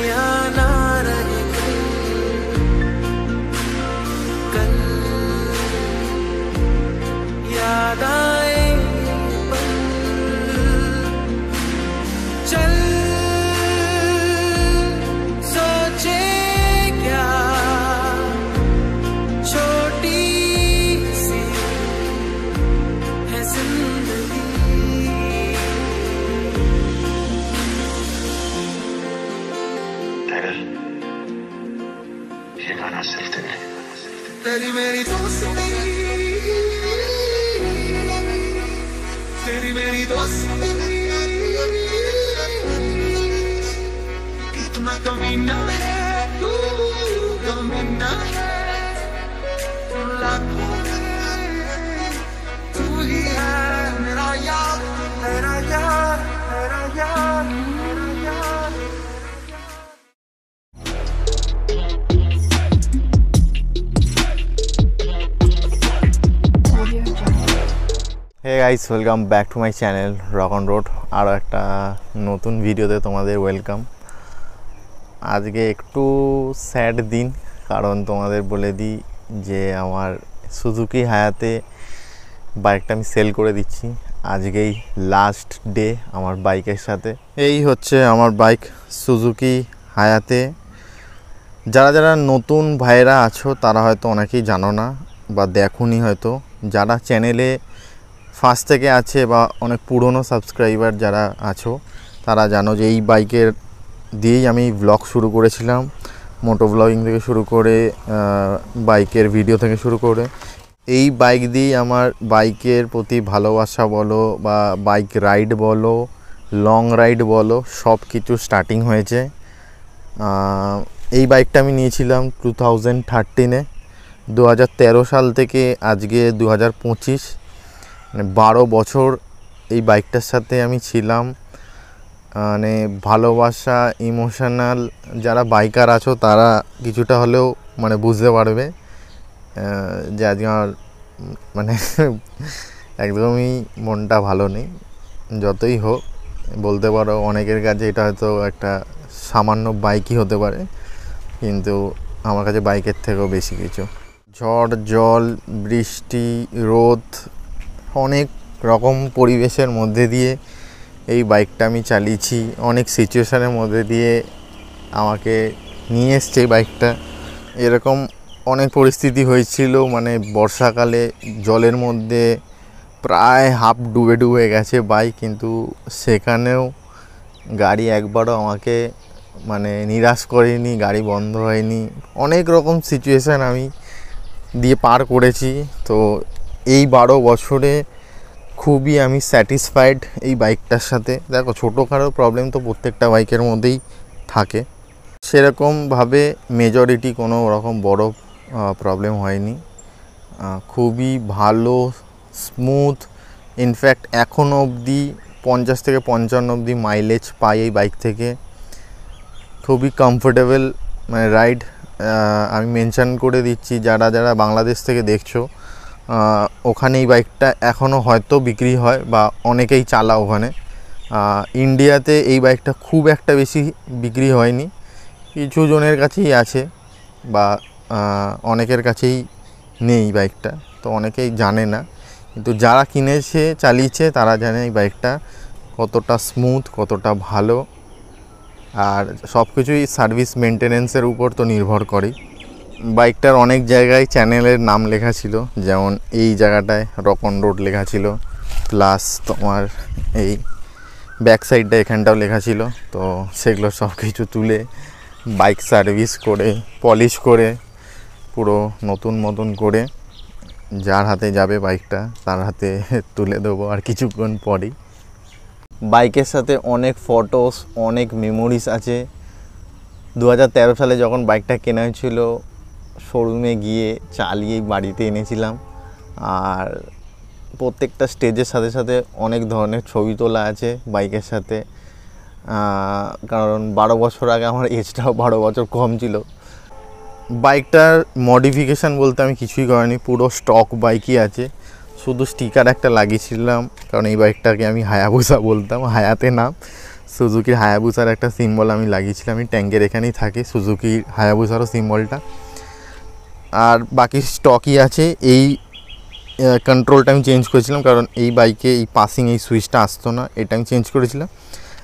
या ना रहे कल, याद आए पल, चल सोचे क्या छोटी सी है जिंदगी। ये गाना सिर्फ तेरे, तेरी मेरी दोस्ती, तेरी मेरी दोस्ती कितना कमीना है तू, कमीना है लाखों में तू ही है मेरा यार, मेरा यार, मेरा यार, मेरा यार। Hey guys, welcome back to my channel rock on road. আরও একটা নতুন ভিডিওতে তোমাদের ওয়েলকাম। আজকে একটু স্যাড দিন, কারণ তোমাদের বলে দিই যে আমার সুজুকি হায়াতে বাইকটা আমি সেল করে দিচ্ছি। আজকেই লাস্ট ডে আমার বাইকের সাথে। এই হচ্ছে আমার বাইক সুজুকি হায়াতে। যারা যারা নতুন ভাইরা আছো তারা হয়তো অনেকেই জানো না বা দেখোনি, হয়তো যারা চ্যানেলে ফার্স্ট থেকে আছে বা অনেক পুরনো সাবস্ক্রাইবার যারা আছো তারা জানো যে এই বাইকের দিয়েই আমি ব্লগ শুরু করেছিলাম। মোটো ব্লগিং থেকে শুরু করে বাইকের ভিডিও থেকে শুরু করে এই বাইক দিয়েই আমার বাইকের প্রতি ভালোবাসা বলো বা বাইক রাইড বলো, লং রাইড বলো, সব কিছু স্টার্টিং হয়েছে। এই বাইকটা আমি নিয়েছিলাম 2013-এ। 2013 সাল থেকে আজকে 2025, মানে 12 বছর এই বাইকটার সাথে আমি ছিলাম। মানে ভালোবাসা, ইমোশনাল যারা বাইকার আছো তারা কিছুটা হলেও মানে বুঝতে পারবে যে আজকে আমার মানে একদমই মনটা ভালো নেই। যতই হোক বলতে পারো অনেকের কাছে এটা হয়তো একটা সামান্য বাইকই হতে পারে, কিন্তু আমার কাছে বাইকের থেকেও বেশি কিছু। ঝড়, জল, বৃষ্টি, রোদ, অনেক রকম পরিবেশের মধ্যে দিয়ে এই বাইকটা আমি চালিয়েছি। অনেক সিচুয়েশানের মধ্যে দিয়ে আমাকে নিয়ে এসছে এই বাইকটা। এরকম অনেক পরিস্থিতি হয়েছিল, মানে বর্ষাকালে জলের মধ্যে প্রায় হাফ ডুবে ডুবে গেছে বাইক, কিন্তু সেখানেও গাড়ি একবারও আমাকে মানে নিরাশ করেনি, গাড়ি বন্ধ হয়নি। অনেক রকম সিচুয়েশান আমি দিয়ে পার করেছি। তো এই 12 বছরে খুবই আমি স্যাটিসফাইড এই বাইকটার সাথে। দেখো, ছোটোখাটো প্রবলেম তো প্রত্যেকটা বাইকের মধ্যেই থাকে, সেরকমভাবে মেজরিটি কোনো রকম বড় প্রবলেম হয়নি। খুবই ভালো, স্মুথ। ইনফ্যাক্ট এখনও অবধি 50 থেকে 55 অবধি মাইলেজ পাই এই বাইক থেকে। খুবই কমফোর্টেবল মানে রাইড। আমি মেনশন করে দিচ্ছি, যারা যারা বাংলাদেশ থেকে দেখছো, ওখানে এই বাইকটা এখনও হয়তো বিক্রি হয় বা অনেকেই চালা ওখানে। ইন্ডিয়াতে এই বাইকটা খুব একটা বেশি বিক্রি হয়নি, কিছু জনের কাছেই আছে বা অনেকের কাছেই নেই বাইকটা, তো অনেকেই জানে না। কিন্তু যারা কিনেছে, চালিয়েছে, তারা জানে এই বাইকটা কতটা স্মুথ, কতটা ভালো। আর সব কিছুই সার্ভিস মেনটেনেন্সের উপর তো নির্ভর করে। বাইকটার অনেক জায়গায় চ্যানেলের নাম লেখা ছিল, যেমন এই জায়গাটায় রক অন রোড লেখা ছিল, প্লাস তোমার এই ব্যাক সাইডটা এখানটাও লেখা ছিল। তো সেগুলো সব কিছু তুলে বাইক সার্ভিস করে, পলিশ করে, পুরো নতুন মতন করে যার হাতে যাবে বাইকটা তার হাতে তুলে দেবো আর কিছুক্ষণ পরেই। বাইকের সাথে অনেক ফটোস, অনেক মেমোরিজ আছে। 2013 সালে যখন বাইকটা কেনা হয়েছিল, শোরুমে গিয়ে চালিয়ে বাড়িতে এনেছিলাম। আর প্রত্যেকটা স্টেজের সাথে সাথে অনেক ধরনের ছবি তোলা আছে বাইকের সাথে, কারণ 12 বছর আগে আমার এজটাও 12 বছর কম ছিল। বাইকটার মডিফিকেশান বলতে আমি কিছুই করিনি, পুরো স্টক বাইকই আছে। শুধু স্টিকার একটা লাগিয়েছিলাম, কারণ এই বাইকটাকে আমি হায়াবুসা বলতাম, হায়াতে নাম। সুজুকির হায়াবুসার একটা সিম্বল আমি লাগিয়েছিলাম, আমি ট্যাঙ্কের এখানেই থাকে সুজুকির হায়াবুসারও সিম্বলটা। আর বাকি স্টকই আছে। এই কন্ট্রোলটা আমি চেঞ্জ করেছিলাম কারণ এই বাইকে এই পাসিং এই সুইচটা আসতো না, এটা আমি চেঞ্জ করেছিলাম।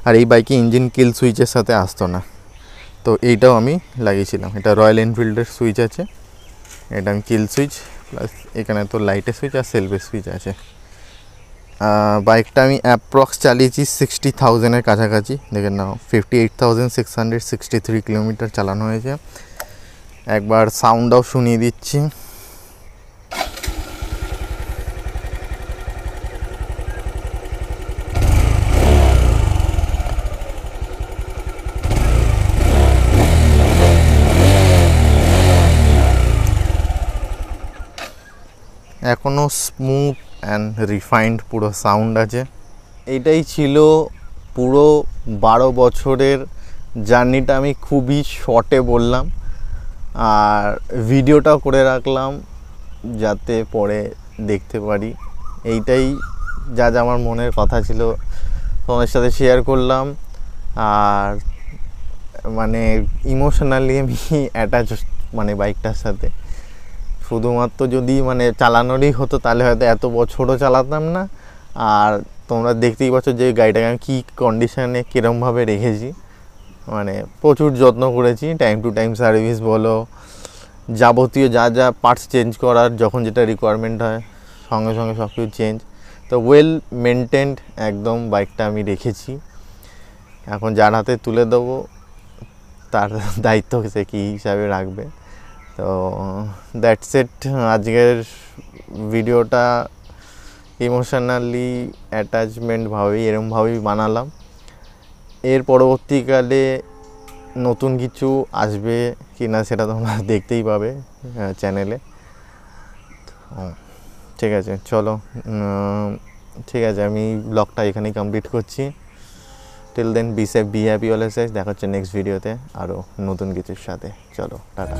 আর এই বাইকে ইঞ্জিন কিল সুইচের সাথে আসতো না, তো এইটাও আমি লাগিয়েছিলাম। এটা রয়্যাল এনফিল্ডের সুইচ আছে, এটা আমি কিল সুইচ, প্লাস এখানে তো লাইটের সুইচ আর সেলফের সুইচ আছে। বাইকটা আমি অ্যাপ্রক্স চালিয়েছি 60,000-এর কাছাকাছি, দেখে নাও 58,663 কিলোমিটার চালানো হয়েছে। একবার সাউন্ডটাও শুনিয়ে দিচ্ছি। এখনও স্মুথ অ্যান্ড রিফাইন্ড পুরো সাউন্ড আছে। এইটাই ছিল পুরো 12 বছরের জার্নিটা। আমি খুবই শর্টে বললাম আর ভিডিওটাও করে রাখলাম যাতে পরে দেখতে পারি। এইটাই যা যা আমার মনের কথা ছিল তোমাদের সাথে শেয়ার করলাম। আর মানে ইমোশনালি আমি অ্যাটাচ মানে বাইকটার সাথে। শুধুমাত্র যদি মানে চালানোরই হতো তাহলে হয়তো এত বছরও চালাতাম না। আর তোমরা দেখতেই পাচ্ছ যে গাড়িটাকে আমি কী কন্ডিশানে কীরমভাবে রেখেছি, মানে প্রচুর যত্ন করেছি। টাইম টু টাইম সার্ভিস বলো, যাবতীয় যা যা পার্টস চেঞ্জ করার যখন যেটা রিকোয়ারমেন্ট হয় সঙ্গে সঙ্গে সব কিছু চেঞ্জ। তো ওয়েল মেনটেন্ড একদম বাইকটা আমি রেখেছি। এখন যার হাতে তুলে দেবো তার দায়িত্ব সে কী হিসাবে রাখবে। তো দ্যাটস ইট। আজকের ভিডিওটা ইমোশনালি অ্যাটাচমেন্টভাবেই এরমভাবেই বানালাম। এর পরবর্তীকালে নতুন কিছু আসবে কি না সেটা তোমরা দেখতেই পাবে চ্যানেলে। ঠিক আছে, চলো, ঠিক আছে, আমি ব্লগটা এখানেই কমপ্লিট করছি। Till then be safe, be happy always. দেখা হচ্ছে নেক্সট ভিডিওতে আরও নতুন কিছুর সাথে। চলো, টাটা।